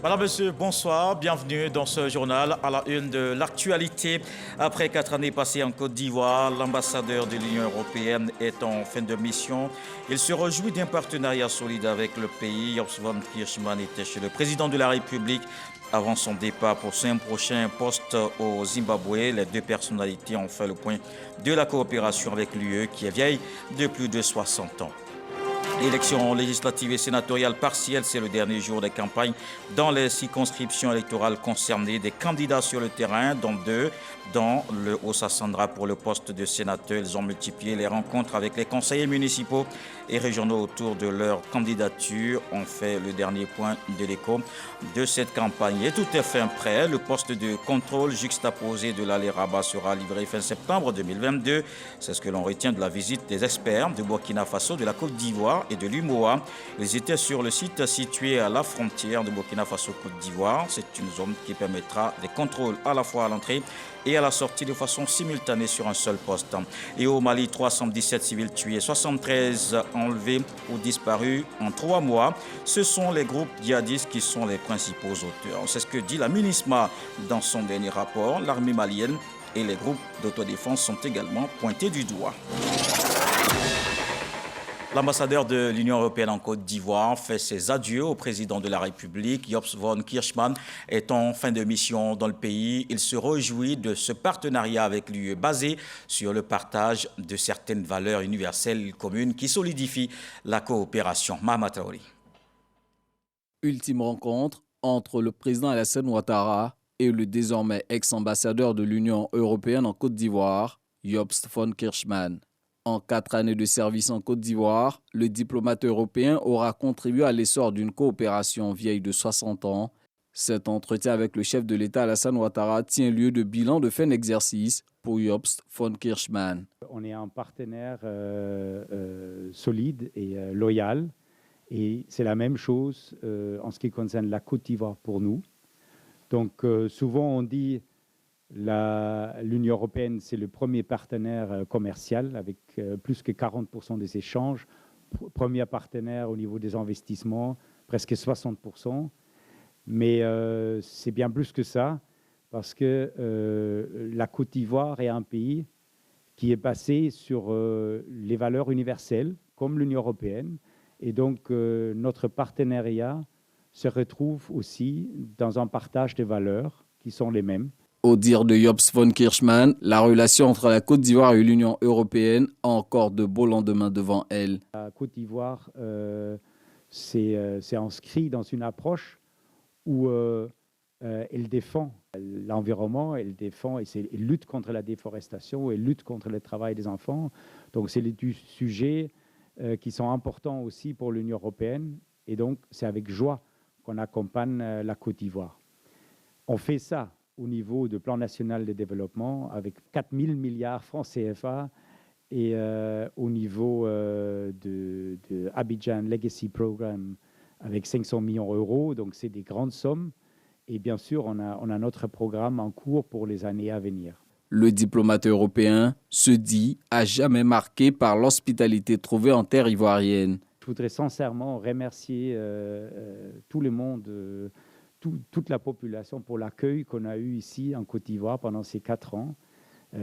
Madame, Monsieur, bonsoir. Bienvenue dans ce journal à la une de l'actualité. Après 4 années passées en Côte d'Ivoire, l'ambassadeur de l'Union européenne est en fin de mission. Il se réjouit d'un partenariat solide avec le pays. Job von Kirchmann était chez le président de la République avant son départ pour son prochain poste au Zimbabwe. Les deux personnalités ont fait le point de la coopération avec l'UE qui est vieille de plus de 60 ans. Élections législatives et sénatoriales partielles, c'est le dernier jour des campagnes dans les circonscriptions électorales concernées. Des candidats sur le terrain, dont deux dans le Haut-Sassandra pour le poste de sénateur. Ils ont multiplié les rencontres avec les conseillers municipaux et régionaux autour de leur candidature. On fait le dernier point de l'écho de cette campagne. Et tout est fin prêt. Le poste de contrôle juxtaposé de l'Alé-Rabat sera livré fin septembre 2022. C'est ce que l'on retient de la visite des experts de Burkina Faso, de la Côte d'Ivoire et de l'UMOA. Ils étaient sur le site situé à la frontière de Burkina Faso-Côte d'Ivoire. C'est une zone qui permettra des contrôles à la fois à l'entrée et à la sortie de façon simultanée sur un seul poste. Et au Mali, 317 civils tués, 73 enlevés ou disparus en 3 mois. Ce sont les groupes djihadistes qui sont les principaux auteurs. C'est ce que dit la MINUSMA dans son dernier rapport. L'armée malienne et les groupes d'autodéfense sont également pointés du doigt. L'ambassadeur de l'Union européenne en Côte d'Ivoire fait ses adieux au président de la République. Job von Kirchmann est en fin de mission dans le pays. Il se réjouit de ce partenariat avec l'UE basé sur le partage de certaines valeurs universelles communes qui solidifient la coopération. Mahama Traoré. Ultime rencontre entre le président Alassane Ouattara et le désormais ex-ambassadeur de l'Union européenne en Côte d'Ivoire, Job von Kirchmann. En 4 années de service en Côte d'Ivoire, le diplomate européen aura contribué à l'essor d'une coopération vieille de 60 ans. Cet entretien avec le chef de l'État Alassane Ouattara tient lieu de bilan de fin d'exercice pour Job von Kirchmann. On est un partenaire solide et loyal. Et c'est la même chose en ce qui concerne la Côte d'Ivoire pour nous. Donc souvent on dit l'Union européenne, c'est le premier partenaire commercial avec plus que 40% des échanges. Premier partenaire au niveau des investissements, presque 60%. Mais c'est bien plus que ça parce que la Côte d'Ivoire est un pays qui est basé sur les valeurs universelles comme l'Union européenne. Et donc notre partenariat se retrouve aussi dans un partage de valeurs qui sont les mêmes. Au dire de Job von Kirchmann, la relation entre la Côte d'Ivoire et l'Union européenne a encore de beaux lendemains devant elle. La Côte d'Ivoire s'est inscrite dans une approche où elle défend l'environnement, elle lutte contre la déforestation, elle lutte contre le travail des enfants. Donc c'est des sujets qui sont importants aussi pour l'Union européenne. Et donc c'est avec joie qu'on accompagne la Côte d'Ivoire. On fait ça au niveau du plan national de développement avec 4 000 milliards francs CFA et au niveau de Abidjan Legacy Programme avec 500 millions d'euros. Donc, c'est des grandes sommes. Et bien sûr, on a notre programme en cours pour les années à venir. Le diplomate européen se dit à jamais marqué par l'hospitalité trouvée en terre ivoirienne. Je voudrais sincèrement remercier tout le monde, toute la population pour l'accueil qu'on a eu ici en Côte d'Ivoire pendant ces 4 ans,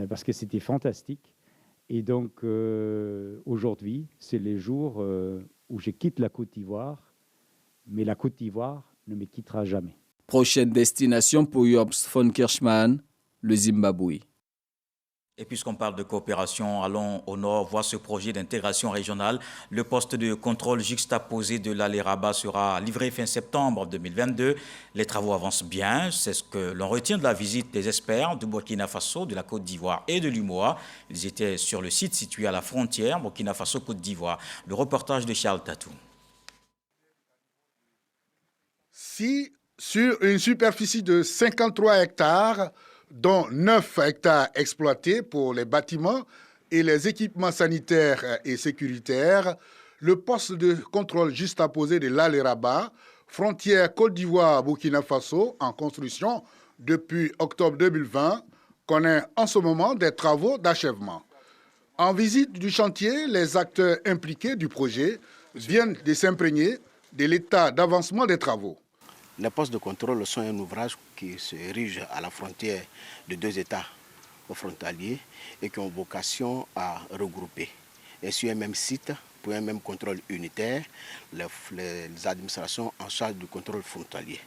parce que c'était fantastique. Et donc, aujourd'hui, c'est les jours où je quitte la Côte d'Ivoire, mais la Côte d'Ivoire ne me quittera jamais. Prochaine destination pour Job von Kirchmann, le Zimbabwe. Et puisqu'on parle de coopération, allons au nord voir ce projet d'intégration régionale. Le poste de contrôle juxtaposé de l'Alé-Rabat sera livré fin septembre 2022. Les travaux avancent bien. C'est ce que l'on retient de la visite des experts du Burkina Faso, de la Côte d'Ivoire et de l'UMOA. Ils étaient sur le site situé à la frontière Burkina Faso-Côte d'Ivoire. Le reportage de Charles Tatou. Si sur une superficie de 53 hectares, dont 9 hectares exploités pour les bâtiments et les équipements sanitaires et sécuritaires, le poste de contrôle juxtaposé de l'Alé-Rabat, frontière Côte d'Ivoire-Burkina Faso, en construction depuis octobre 2020, connaît en ce moment des travaux d'achèvement. En visite du chantier, les acteurs impliqués du projet viennent de s'imprégner de l'état d'avancement des travaux. Les postes de contrôle sont un ouvrage qui se érige à la frontière de deux États frontaliers et qui ont vocation à regrouper. Et sur un même site, pour un même contrôle unitaire, les administrations en charge du contrôle frontalier,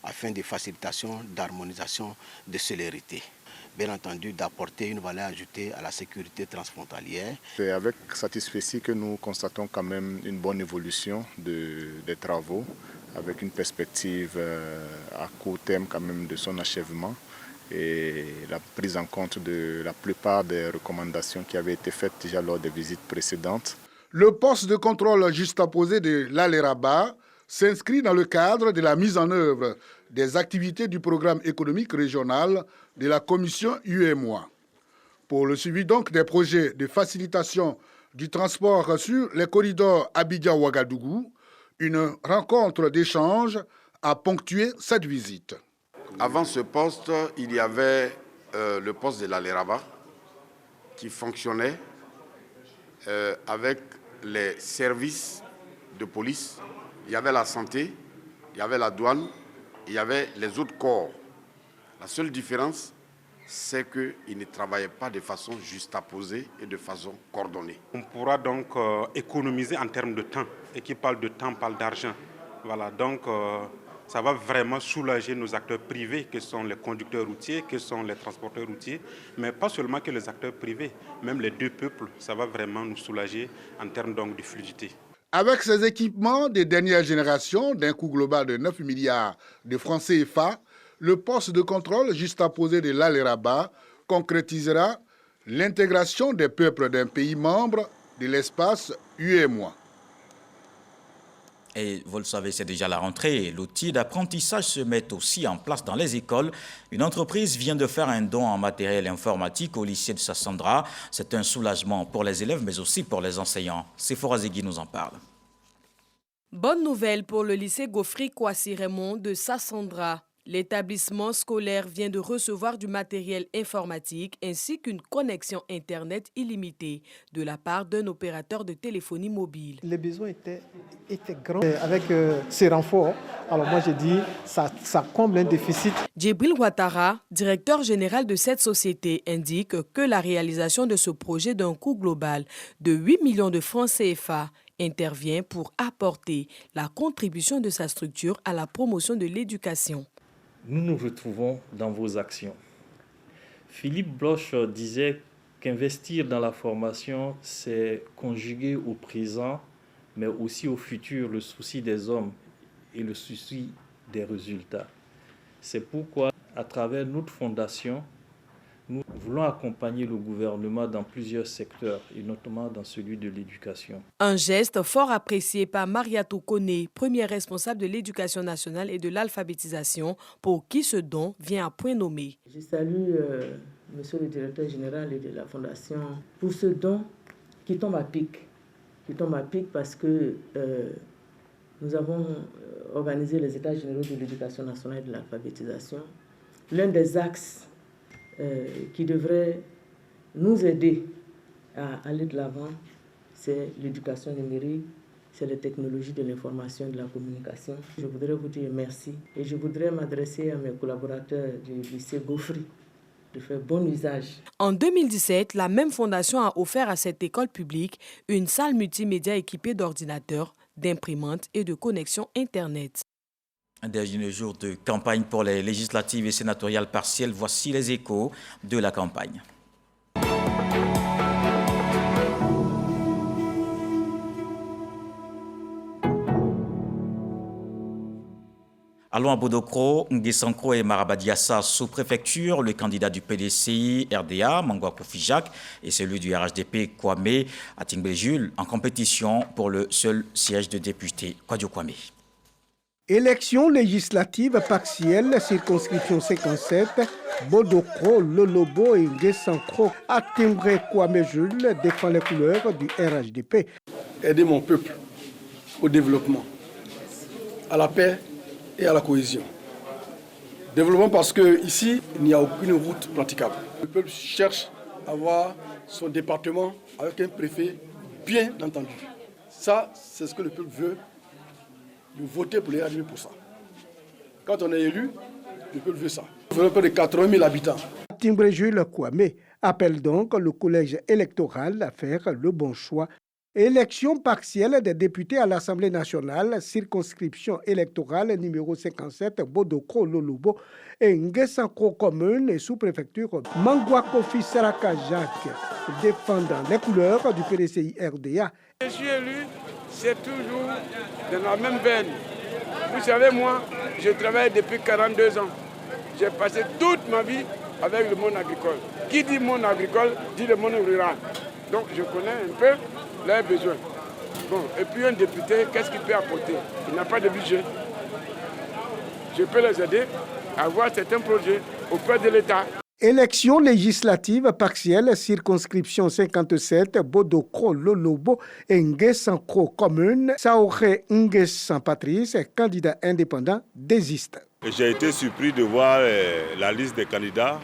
afin de facilitation, d'harmonisation, de célérité. Bien entendu, d'apporter une valeur ajoutée à la sécurité transfrontalière. C'est avec satisfaction que nous constatons quand même une bonne évolution des travaux, avec une perspective à court terme quand même de son achèvement et la prise en compte de la plupart des recommandations qui avaient été faites déjà lors des visites précédentes. Le poste de contrôle juxtaposé de l'Alé-Rabat s'inscrit dans le cadre de la mise en œuvre des activités du programme économique régional de la Commission UEMOA. Pour le suivi donc des projets de facilitation du transport sur les corridors Abidjan-Ouagadougou, une rencontre d'échange a ponctué cette visite. Avant ce poste, il y avait le poste de l'Alé-Rabat qui fonctionnait avec les services de police. Il y avait la santé, il y avait la douane, il y avait les autres corps. La seule différence, c'est qu'ils ne travaillaient pas de façon juxtaposée et de façon coordonnée. On pourra donc économiser en termes de temps. Et qui parle de temps parle d'argent. Voilà, donc ça va vraiment soulager nos acteurs privés, que sont les conducteurs routiers, que sont les transporteurs routiers, mais pas seulement que les acteurs privés, même les deux peuples, ça va vraiment nous soulager en termes donc de fluidité. Avec ces équipements des dernières générations, d'un coût global de 9 milliards de francs CFA, le poste de contrôle juxtaposé de l'Alé-Rabat concrétisera l'intégration des peuples d'un pays membre de l'espace UEMOA. Et vous le savez, c'est déjà la rentrée. L'outil d'apprentissage se met aussi en place dans les écoles. Une entreprise vient de faire un don en matériel informatique au lycée de Sassandra. C'est un soulagement pour les élèves, mais aussi pour les enseignants. Sephora Zegui nous en parle. Bonne nouvelle pour le lycée Geoffrey Kwasi Raymond de Sassandra. L'établissement scolaire vient de recevoir du matériel informatique ainsi qu'une connexion Internet illimitée de la part d'un opérateur de téléphonie mobile. Les besoins étaient grands. Avec ces renforts, alors moi j'ai dit ça comble un déficit. Djibril Ouattara, directeur général de cette société, indique que la réalisation de ce projet d'un coût global de 8 millions de francs CFA intervient pour apporter la contribution de sa structure à la promotion de l'éducation. Nous nous retrouvons dans vos actions. Philippe Bloch disait qu'investir dans la formation, c'est conjuguer au présent, mais aussi au futur, le souci des hommes et le souci des résultats. C'est pourquoi, à travers notre fondation, nous voulons accompagner le gouvernement dans plusieurs secteurs, et notamment dans celui de l'éducation. Un geste fort apprécié par Mariatou Kone, première responsable de l'éducation nationale et de l'alphabétisation, pour qui ce don vient à point nommé. Je salue monsieur le directeur général de la fondation pour ce don qui tombe à pic. Qui tombe à pic parce que nous avons organisé les états généraux de l'éducation nationale et de l'alphabétisation. L'un des axes qui devrait nous aider à aller de l'avant, c'est l'éducation numérique, c'est les technologies de l'information et de la communication. Je voudrais vous dire merci et je voudrais m'adresser à mes collaborateurs du lycée Geoffrey de faire bon usage. En 2017, la même fondation a offert à cette école publique une salle multimédia équipée d'ordinateurs, d'imprimantes et de connexions Internet. Un dernier jour de campagne pour les législatives et sénatoriales partielles. Voici les échos de la campagne. Allons à Bodokro, Nguessankro et Marabadiassa sous-préfecture. Le candidat du PDCI RDA, Mangwa Koufijak, et celui du RHDP Kwame Atingbe Jules en compétition pour le seul siège de député. Kwadjo Kwame. Élections législatives partielles, circonscription 57, Bodokro, Lolobo et Nguessankro. Atingbe Kwame Jules défend les couleurs du RHDP. Aider mon peuple au développement, à la paix et à la cohésion. Développement parce qu'ici, il n'y a aucune route praticable. Le peuple cherche à avoir son département avec un préfet bien entendu. Ça, c'est ce que le peuple veut. Nous voter pour les RHDP pour ça. Quand on est élu, le peuple veut ça. Il faut près de 80 000 habitants. Timbré Jules Kwame appelle donc le collège électoral à faire le bon choix. Élection partielle des députés à l'Assemblée nationale, circonscription électorale numéro 57, Bodokro Lolobo et Nguessanko commune et sous-préfecture Mangouakofi Saraka Jacques, défendant les couleurs du PDCI RDA. Je suis élu, c'est toujours dans la même veine. Vous savez, moi, je travaille depuis 42 ans. J'ai passé toute ma vie avec le monde agricole. Qui dit monde agricole, dit le monde rural. Donc je connais un peu leurs besoins. Bon, et puis un député, qu'est-ce qu'il peut apporter? Il n'a pas de budget. Je peux les aider à avoir certains projets auprès de l'État. Élection législative partielle, circonscription 57, Bodokro Lolobo et Nguessanko commune. Saoré Nguessan Patrice, candidat indépendant, désiste. J'ai été surpris de voir la liste des candidats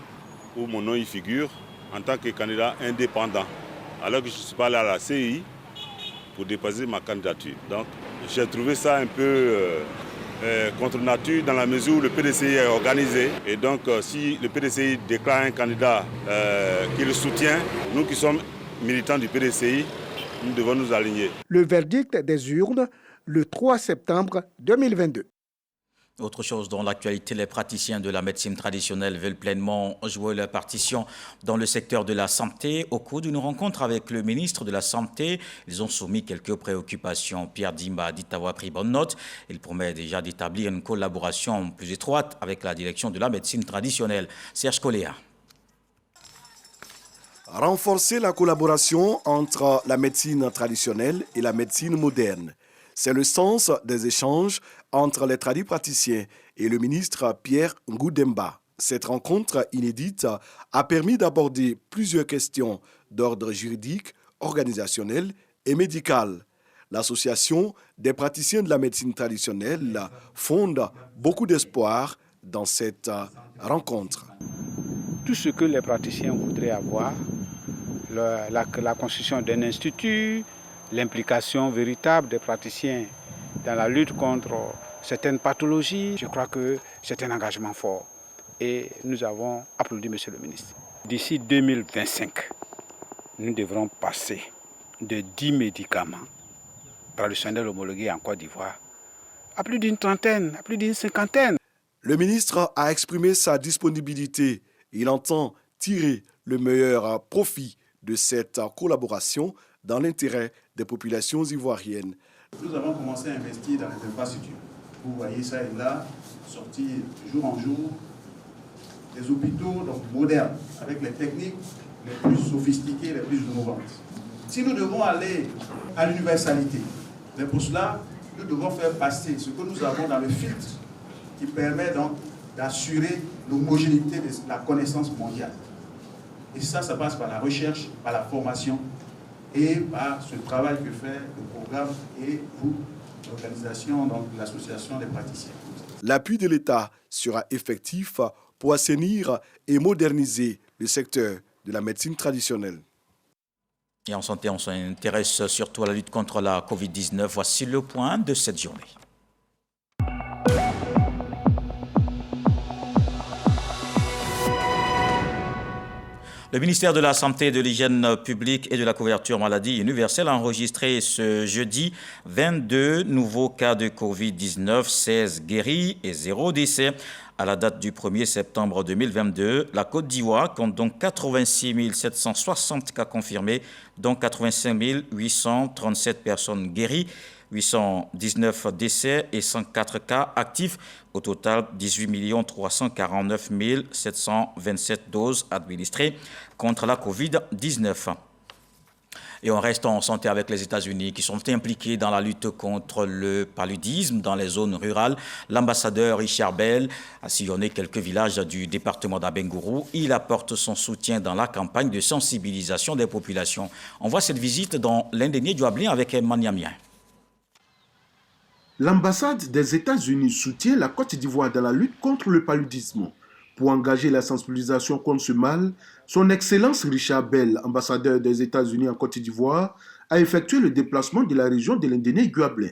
où mon nom y figure en tant que candidat indépendant. Alors que je ne suis pas allé à la CI pour déposer ma candidature. Donc j'ai trouvé ça un peu contre nature dans la mesure où le PDCI est organisé. Et donc si le PDCI déclare un candidat qui le soutient, nous qui sommes militants du PDCI, nous devons nous aligner. Le verdict des urnes le 3 septembre 2022. Autre chose dans l'actualité, les praticiens de la médecine traditionnelle veulent pleinement jouer leur partition dans le secteur de la santé. Au cours d'une rencontre avec le ministre de la Santé, ils ont soumis quelques préoccupations. Pierre Dimba dit avoir pris bonne note. Il promet déjà d'établir une collaboration plus étroite avec la direction de la médecine traditionnelle. Serge Coléa. Renforcer la collaboration entre la médecine traditionnelle et la médecine moderne. C'est le sens des échanges entre les tradipraticiens et le ministre Pierre Ngoudemba. Cette rencontre inédite a permis d'aborder plusieurs questions d'ordre juridique, organisationnel et médical. L'association des praticiens de la médecine traditionnelle fonde beaucoup d'espoir dans cette rencontre. Tout ce que les praticiens voudraient avoir, la construction d'un institut, l'implication véritable des praticiens dans la lutte contre certaines pathologies, je crois que c'est un engagement fort. Et nous avons applaudi M. le ministre. D'ici 2025, nous devrons passer de 10 médicaments traditionnels homologués en Côte d'Ivoire à plus d'une trentaine, à plus d'une cinquantaine. Le ministre a exprimé sa disponibilité. Il entend tirer le meilleur profit de cette collaboration dans l'intérêt des populations ivoiriennes. Nous avons commencé à investir dans les infrastructures. Vous voyez ça et là, sortir jour en jour des hôpitaux donc, modernes, avec les techniques les plus sophistiquées, les plus innovantes. Si nous devons aller à l'universalité, mais pour cela, nous devons faire passer ce que nous avons dans le filtre qui permet donc d'assurer l'homogénéité de la connaissance mondiale. Et ça passe par la recherche, par la formation et par ce travail que fait le programme et vous, l'organisation, donc l'association des praticiens. L'appui de l'État sera effectif pour assainir et moderniser le secteur de la médecine traditionnelle. Et en santé, on s'intéresse surtout à la lutte contre la Covid-19. Voici le point de cette journée. Le ministère de la Santé, de l'Hygiène publique et de la couverture maladie universelle a enregistré ce jeudi 22 nouveaux cas de Covid-19, 16 guéris et 0 décès. À la date du 1er septembre 2022, la Côte d'Ivoire compte donc 86 760 cas confirmés, dont 85 837 personnes guéries, 819 décès et 104 cas actifs. Au total, 18 349 727 doses administrées contre la Covid-19. Et on reste en santé avec les États-Unis qui sont impliqués dans la lutte contre le paludisme dans les zones rurales. L'ambassadeur Richard Bell a sillonné quelques villages du département d'Abengourou. Il apporte son soutien dans la campagne de sensibilisation des populations. On voit cette visite dans l'Indénié du Ablin avec Maniamien. L'ambassade des États-Unis soutient la Côte d'Ivoire dans la lutte contre le paludisme. Pour engager la sensibilisation contre ce mal, son Excellence Richard Bell, ambassadeur des États-Unis en Côte d'Ivoire, a effectué le déplacement de la région de l'Indénié-Guablin.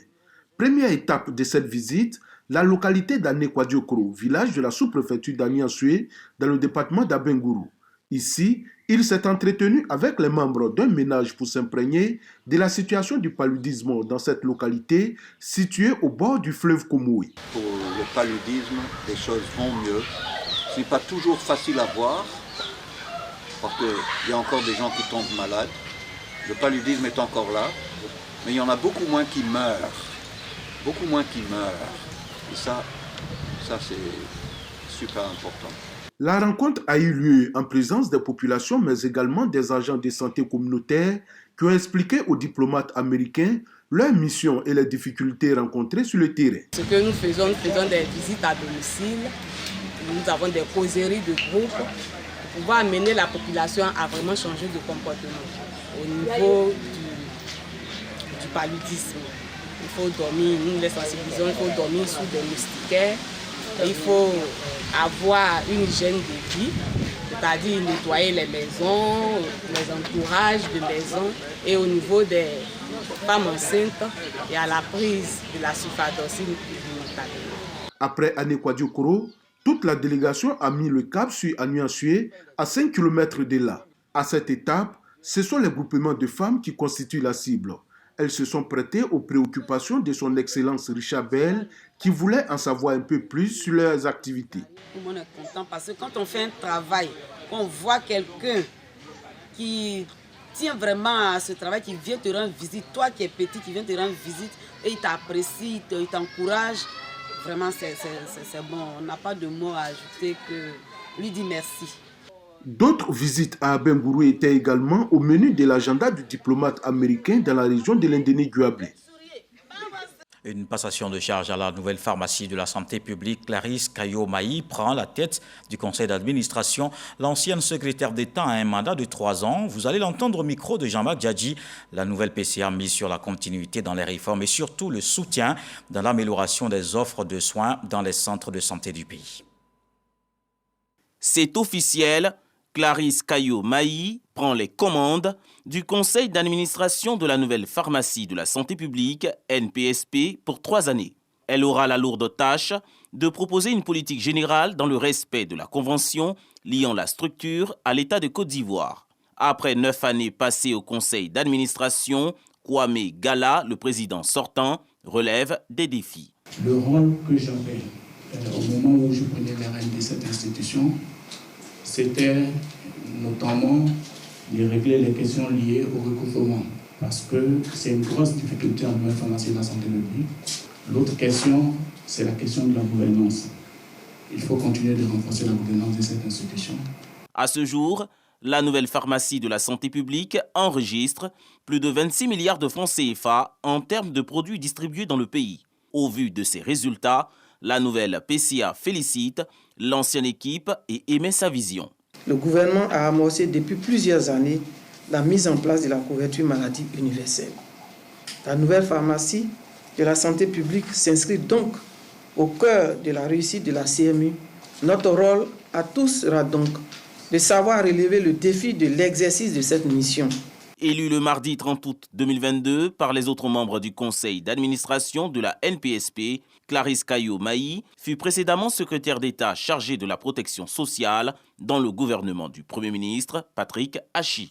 Première étape de cette visite, la localité d'Anekwadiokro, village de la sous-préfecture d'Aniansoué, dans le département d'Abengourou. Ici, il s'est entretenu avec les membres d'un ménage pour s'imprégner de la situation du paludisme dans cette localité située au bord du fleuve Komoui. Pour le paludisme, les choses vont mieux. Ce n'est pas toujours facile à voir, parce qu'il y a encore des gens qui tombent malades. Le paludisme est encore là, mais il y en a beaucoup moins qui meurent. Beaucoup moins qui meurent. Et ça c'est super important. La rencontre a eu lieu en présence des populations, mais également des agents de santé communautaires qui ont expliqué aux diplomates américains leur mission et les difficultés rencontrées sur le terrain. Ce que nous faisons des visites à domicile, nous avons des causeries de groupe pour pouvoir amener la population à vraiment changer de comportement au niveau du paludisme. Il faut dormir, nous les sensibilisons, il faut dormir sous des moustiquaires. Il faut avoir une hygiène de vie, c'est-à-dire nettoyer les maisons, les entourages de maisons et au niveau des femmes enceintes et à la prise de la sulfadoxine pigmentale. Après Anekwadiokro, toute la délégation a mis le cap sur Aniansoué à 5 km de là. À cette étape, ce sont les groupements de femmes qui constituent la cible. Elles se sont prêtées aux préoccupations de son Excellence Richard Bell, qui voulait en savoir un peu plus sur leurs activités. Tout le monde est content parce que quand on fait un travail, on voit quelqu'un qui tient vraiment à ce travail, qui vient te rendre visite, toi qui es petit, qui vient te rendre visite, et il t'apprécie, il t'encourage, vraiment c'est bon. On n'a pas de mots à ajouter que lui dire merci. D'autres visites à Abengourou étaient également au menu de l'agenda du diplomate américain dans la région de l'Indéni-Guablé. Une passation de charge à la nouvelle pharmacie de la santé publique, Clarisse Kayo-Maï, prend la tête du conseil d'administration. L'ancienne secrétaire d'État a un mandat de 3 ans. Vous allez l'entendre au micro de Jean-Marc Djadji. La nouvelle PCA mise sur la continuité dans les réformes et surtout le soutien dans l'amélioration des offres de soins dans les centres de santé du pays. C'est officiel. Clarisse Kayo-Maï prend les commandes du conseil d'administration de la nouvelle pharmacie de la santé publique, NPSP, pour 3 années. Elle aura la lourde tâche de proposer une politique générale dans le respect de la convention liant la structure à l'État de Côte d'Ivoire. Après 9 années passées au conseil d'administration, Kwame Gala, le président sortant, relève des défis. Le rôle que j'avais au moment où je prenais les rênes de cette institution, c'était notamment de régler les questions liées au recouvrement, parce que c'est une grosse difficulté en nouvelle pharmacie de la santé publique. L'autre question, c'est la question de la gouvernance. Il faut continuer de renforcer la gouvernance de cette institution. À ce jour, la nouvelle pharmacie de la santé publique enregistre plus de 26 milliards de francs CFA en termes de produits distribués dans le pays. Au vu de ces résultats, la nouvelle PCA félicite l'ancienne équipe et émet sa vision. Le gouvernement a amorcé depuis plusieurs années la mise en place de la couverture maladie universelle. La nouvelle pharmacie de la santé publique s'inscrit donc au cœur de la réussite de la CMU. Notre rôle à tous sera donc de savoir relever le défi de l'exercice de cette mission. Élue le mardi 30 août 2022 par les autres membres du conseil d'administration de la NPSP, Clarisse Kayo-Maï fut précédemment secrétaire d'État chargée de la protection sociale dans le gouvernement du Premier ministre Patrick Hachi.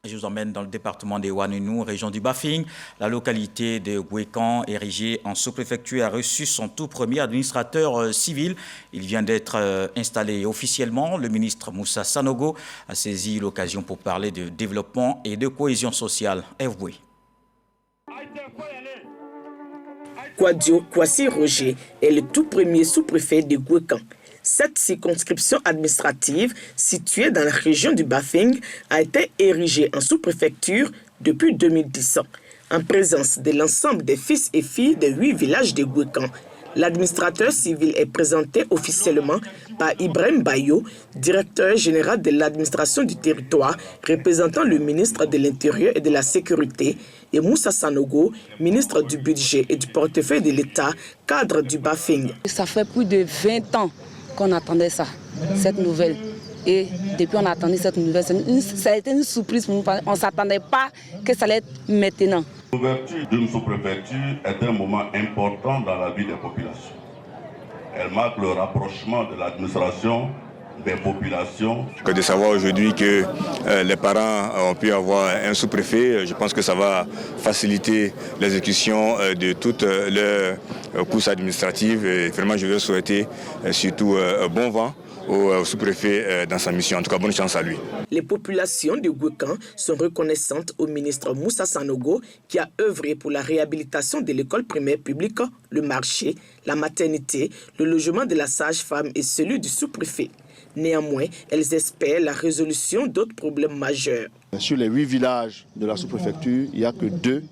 Je vous emmène dans le département des Ouanounou, région du Bafing. La localité de Gouékan, érigée en sous-préfecture, a reçu son tout premier administrateur civil. Il vient d'être installé officiellement. Le ministre Moussa Sanogo a saisi l'occasion pour parler de développement et de cohésion sociale. F. Kwadio Kwasi Roger est le tout premier sous-préfet de Gouékan. Cette circonscription administrative, située dans la région du Bafing, a été érigée en sous-préfecture depuis 2010, en présence de l'ensemble des fils et filles des 8 villages de Gouékan. L'administrateur civil est présenté officiellement par Ibrahim Bayo, directeur général de l'administration du territoire, représentant le ministre de l'Intérieur et de la Sécurité, et Moussa Sanogo, ministre du Budget et du portefeuille de l'État, cadre du Bafing. Ça fait plus de 20 ans qu'on attendait ça, cette nouvelle. Et depuis on attendait cette nouvelle, ça a été une surprise pour nous. On ne s'attendait pas que ça allait être maintenant. L'ouverture d'une sous-préfecture est un moment important dans la vie des populations. Elle marque le rapprochement de l'administration des populations. Que de savoir aujourd'hui que les parents ont pu avoir un sous-préfet, je pense que ça va faciliter l'exécution de toutes leurs courses administratives. Et vraiment, je veux souhaiter surtout bon vent au sous-préfet dans sa mission. En tout cas, bonne chance à lui. Les populations de Gouékan sont reconnaissantes au ministre Moussa Sanogo qui a œuvré pour la réhabilitation de l'école primaire publique, le marché, la maternité, le logement de la sage-femme et celui du sous-préfet. Néanmoins, elles espèrent la résolution d'autres problèmes majeurs. Sur les 8 villages de la sous-préfecture, il n'y a que 2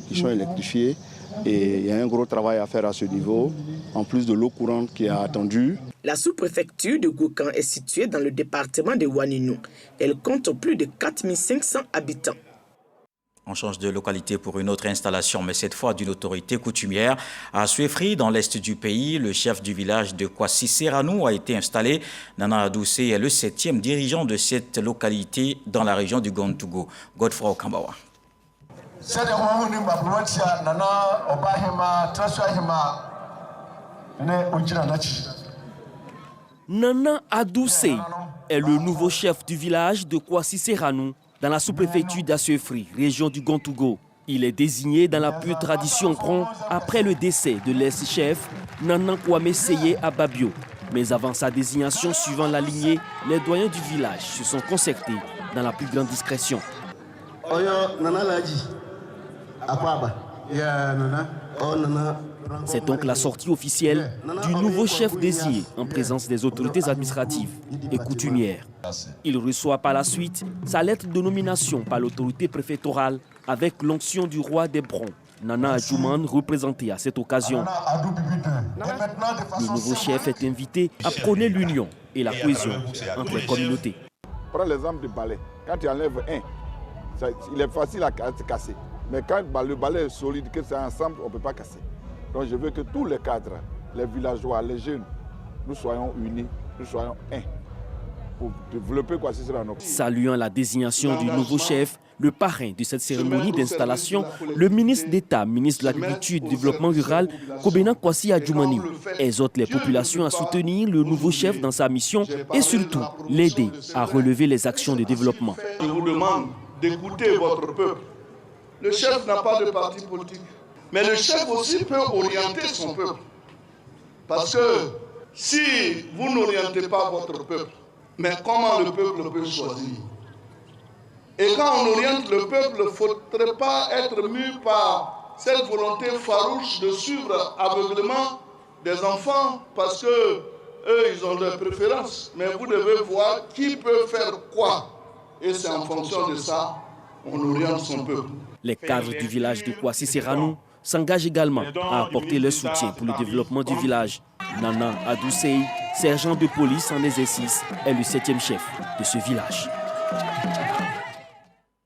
qui sont électrifiés et il y a un gros travail à faire à ce niveau, en plus de l'eau courante qui est attendue. La sous-préfecture de Gouékan est située dans le département de Ouaninou. Elle compte plus de 4500 habitants. On change de localité pour une autre installation, mais cette fois d'une autorité coutumière. À Suefri, dans l'est du pays, le chef du village de Kwasi Seranou a été installé. Nana Adoucé est le 7e dirigeant de cette localité dans la région du Gontougo. Godefroy Okambawa. Nana Adoucé est le nouveau chef du village de Kwasi Seranou dans la sous-préfecture d'Assuefri, région du Gontougo. Il est désigné dans la pure tradition Bron après le décès de l'ex-chef Nana Kwame Seye Ababio. Mais avant sa désignation suivant la lignée, les doyens du village se sont concertés dans la plus grande discrétion. C'est donc la sortie officielle du nouveau chef désigné en présence des autorités administratives et coutumières. Il reçoit par la suite sa lettre de nomination par l'autorité préfectorale avec l'onction du roi des Brons, Nana Adjouman, représenté à cette occasion. Le nouveau chef est invité à prôner l'union et la cohésion entre les communautés. Prends l'exemple du balai. Quand tu enlèves un, il est facile à casser. Mais quand le balai est solide, que c'est ensemble, on ne peut pas casser. Donc je veux que tous les cadres, les villageois, les jeunes, nous soyons unis, nous soyons un pour développer quoi ce sera notre... Saluant la désignation du nouveau chef, le parrain de cette cérémonie d'installation, le ministre d'État, ministre de l'Agriculture et du Développement rural, Kobena Kwasi Adjoumani, exhorte les populations à soutenir le nouveau chef dans sa mission et surtout l'aider à relever les actions de développement. Je vous demande d'écouter votre peuple. Le chef n'a pas de parti politique. Mais le chef aussi peut orienter son peuple. Parce que si vous n'orientez pas votre peuple, mais comment le peuple peut choisir? Et quand on oriente le peuple, il ne faudrait pas être mu par cette volonté farouche de suivre aveuglément des enfants parce que eux, ils ont leurs préférences. Mais vous devez voir qui peut faire quoi. Et c'est en fonction de ça qu'on oriente son peuple. Les cadres du village de Kwasi Seranou s'engagent également à apporter leur soutien pour le développement du village. Nana Adoucé, sergent de police en exercice, est le 7e chef de ce village.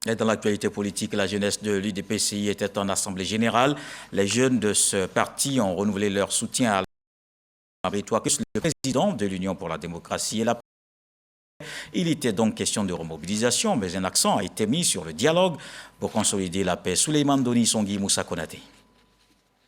Et dans l'actualité politique, la jeunesse de l'UDPCI était en assemblée générale. Les jeunes de ce parti ont renouvelé leur soutien à le président de l'Union pour la démocratie et la paix. Il était donc question de remobilisation, mais un accent a été mis sur le dialogue pour consolider la paix. Souleymane Doni Songui Moussa Konaté.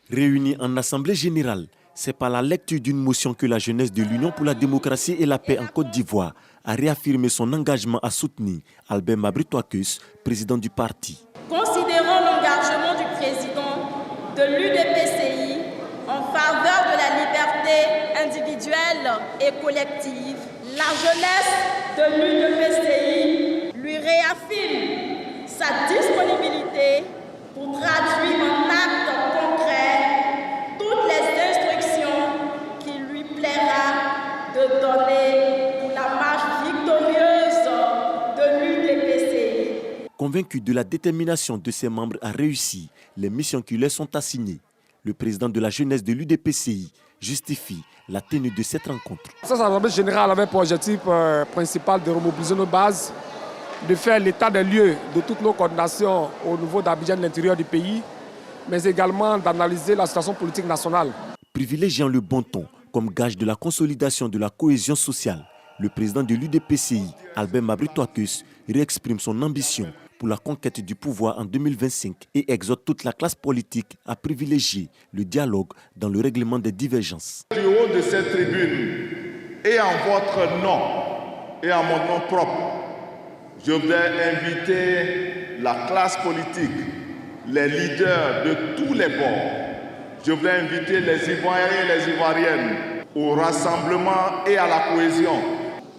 Réunis en assemblée générale, c'est par la lecture d'une motion que la jeunesse de l'Union pour la démocratie et la paix en Côte d'Ivoire a réaffirmé son engagement à soutenir Albert Mabry-Touakeus, président du parti. Considérant l'engagement du président de l'UDPCI en faveur de la liberté individuelle et collective, la jeunesse de l'UDPCI lui réaffirme sa disponibilité pour traduire en actes concrets toutes les instructions qu'il lui plaira de donner pour la marche victorieuse de l'UDPCI. Convaincu de la détermination de ses membres à réussir les missions qui leur sont assignées, le président de la jeunesse de l'UDPCI justifie la tenue de cette rencontre. Cette assemblée générale avait pour objectif principal de remobiliser nos bases, de faire l'état des lieux de toutes nos coordinations au niveau d'Abidjan de l'intérieur du pays, mais également d'analyser la situation politique nationale. Privilégiant le bon ton comme gage de la consolidation de la cohésion sociale, le président de l'UDPCI, Albert Mabry-Touakeus, réexprime son ambition pour la conquête du pouvoir en 2025 et exhorte toute la classe politique à privilégier le dialogue dans le règlement des divergences. Du haut de cette tribune et en votre nom et en mon nom propre, je voudrais inviter la classe politique, les leaders de tous les bords. Je voudrais inviter les Ivoiriens et les Ivoiriennes au rassemblement et à la cohésion.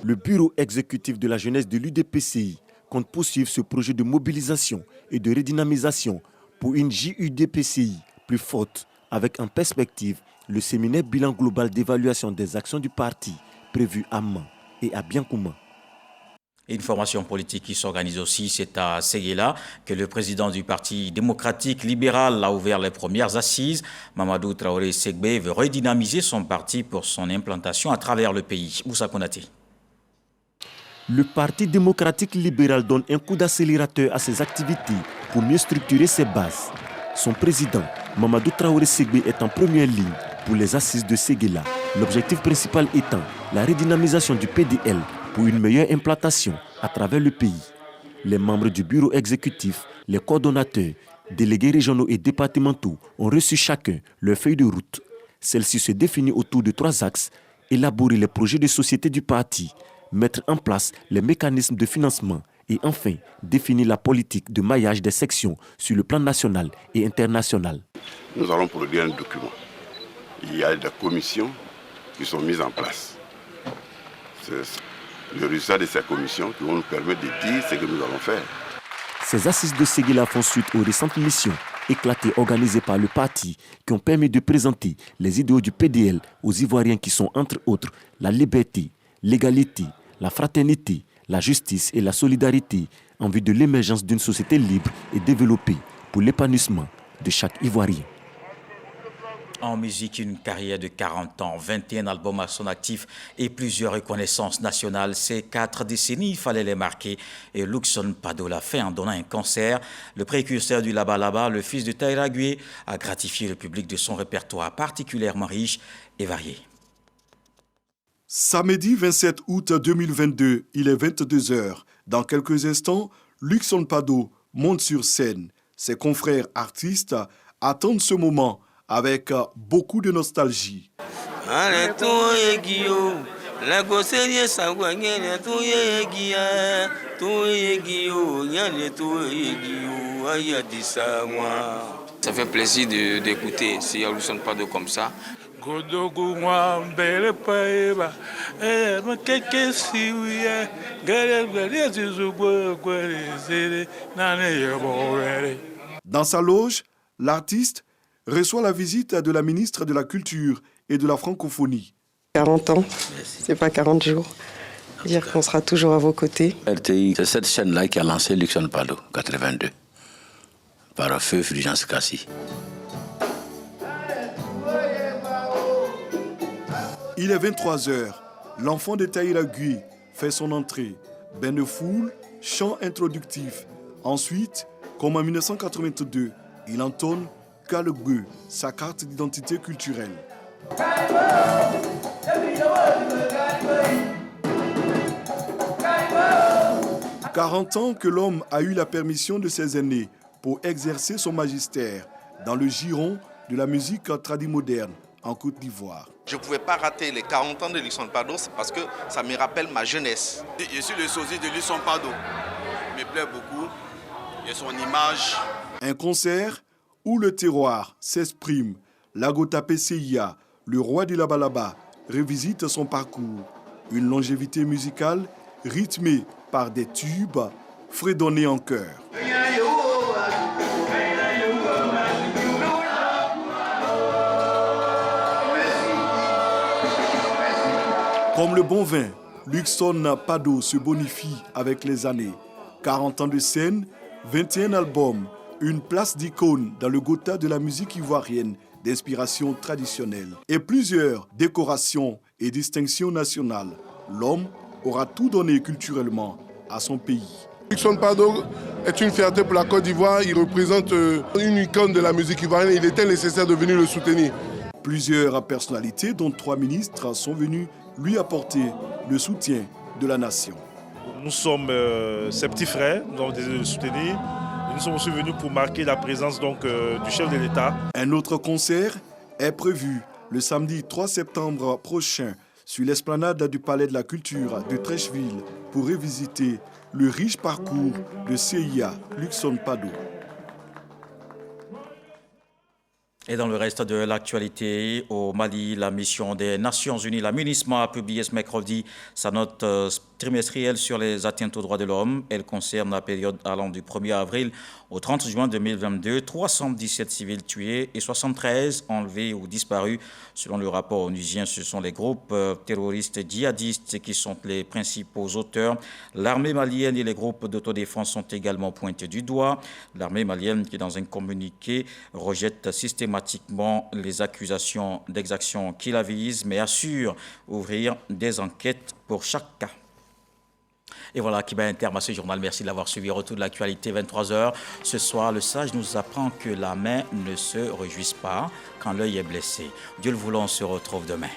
Le bureau exécutif de la jeunesse de l'UDPCI compte poursuivre ce projet de mobilisation et de redynamisation pour une JUDPCI plus forte, avec en perspective le séminaire bilan global d'évaluation des actions du parti prévu à Mans et à Biancouma. Une formation politique qui s'organise aussi, c'est à Séguéla que le président du Parti démocratique libéral a ouvert les premières assises. Mamadou Traoré Segbe veut redynamiser son parti pour son implantation à travers le pays. Moussa Konaté. Le Parti démocratique libéral donne un coup d'accélérateur à ses activités pour mieux structurer ses bases. Son président, Mamadou Traoré Segbe, est en première ligne pour les assises de Séguéla. L'objectif principal étant la redynamisation du PDL pour une meilleure implantation à travers le pays. Les membres du bureau exécutif, les coordonnateurs, délégués régionaux et départementaux ont reçu chacun leur feuille de route. Celle-ci se définit autour de 3 axes: élaborer les projets de société du parti, mettre en place les mécanismes de financement et enfin définir la politique de maillage des sections sur le plan national et international. Nous allons produire un document. Il y a des commissions qui sont mises en place. C'est le résultat de ces commissions qui vont nous permettre de dire ce que nous allons faire. Ces assises de Séguéla font suite aux récentes missions éclatées organisées par le parti qui ont permis de présenter les idéaux du PDL aux Ivoiriens qui sont entre autres la liberté, l'égalité, la fraternité, la justice et la solidarité en vue de l'émergence d'une société libre et développée pour l'épanouissement de chaque Ivoirien. En musique, une carrière de 40 ans, 21 albums à son actif et plusieurs reconnaissances nationales. Ces 4 décennies, il fallait les marquer. Et Luxon Pado l'a fait en donnant un concert. Le précurseur du Laba Laba, le fils de Taïra Gueye, a gratifié le public de son répertoire particulièrement riche et varié. Samedi 27 août 2022, il est 22h. Dans quelques instants, Luxon Pado monte sur scène. Ses confrères artistes attendent ce moment avec beaucoup de nostalgie. Ça fait plaisir d'écouter si Luxon Pado comme ça. Dans sa loge, l'artiste reçoit la visite de la ministre de la Culture et de la Francophonie. 40 ans, c'est pas 40 jours. Dire qu'on sera toujours à vos côtés. RTI, c'est cette chaîne-là qui a lancé Luxon Pado, 82, par feu Fulgence Kassi. Il est 23h. L'enfant de Taïra Gueye fait son entrée. Bain de foule, chant introductif. Ensuite, comme en 1982, il entonne Kalegu, sa carte d'identité culturelle. 40 ans que l'homme a eu la permission de ses aînés pour exercer son magistère dans le giron de la musique tradimoderne en Côte d'Ivoire. Je ne pouvais pas rater les 40 ans de Luxon Pado, c'est parce que ça me rappelle ma jeunesse. Je suis le sosie de Luxon Pado. Il me plaît beaucoup. Il y a son image. Un concert où le terroir s'exprime. Lagota PCIA, le roi du Laba Laba, revisite son parcours. Une longévité musicale rythmée par des tubes fredonnés en chœur. Comme le bon vin, Luxon Pado se bonifie avec les années. 40 ans de scène, 21 albums, une place d'icône dans le Gotha de la musique ivoirienne d'inspiration traditionnelle et plusieurs décorations et distinctions nationales. L'homme aura tout donné culturellement à son pays. Luxon Pado est une fierté pour la Côte d'Ivoire. Il représente une icône de la musique ivoirienne. Il était nécessaire de venir le soutenir. Plusieurs personnalités, dont 3 ministres, sont venus lui apporter le soutien de la nation. nous sommes ses petits frères, nous avons décidé de le soutenir. Et nous sommes aussi venus pour marquer la présence donc, du chef de l'État. Un autre concert est prévu le samedi 3 septembre prochain sur l'esplanade du Palais de la Culture de Trècheville pour revisiter le riche parcours de CIA Luxon Pado. Et dans le reste de l'actualité, au Mali, la mission des Nations Unies, la MINUSMA, a publié ce mercredi sa note trimestrielle sur les atteintes aux droits de l'homme. Elle concerne la période allant du 1er avril au 30 juin 2022, 317 civils tués et 73 enlevés ou disparus. Selon le rapport onusien, ce sont les groupes terroristes djihadistes qui sont les principaux auteurs. L'armée malienne et les groupes d'autodéfense sont également pointés du doigt. L'armée malienne, qui dans un communiqué rejette systématiquement les accusations d'exactions qui la visent, mais assure ouvrir des enquêtes pour chaque cas. Et voilà qui met un terme à ce journal. Merci de l'avoir suivi. Retour de l'actualité, 23h. Ce soir, le sage nous apprend que la main ne se réjouisse pas quand l'œil est blessé. Dieu le voulant, on se retrouve demain.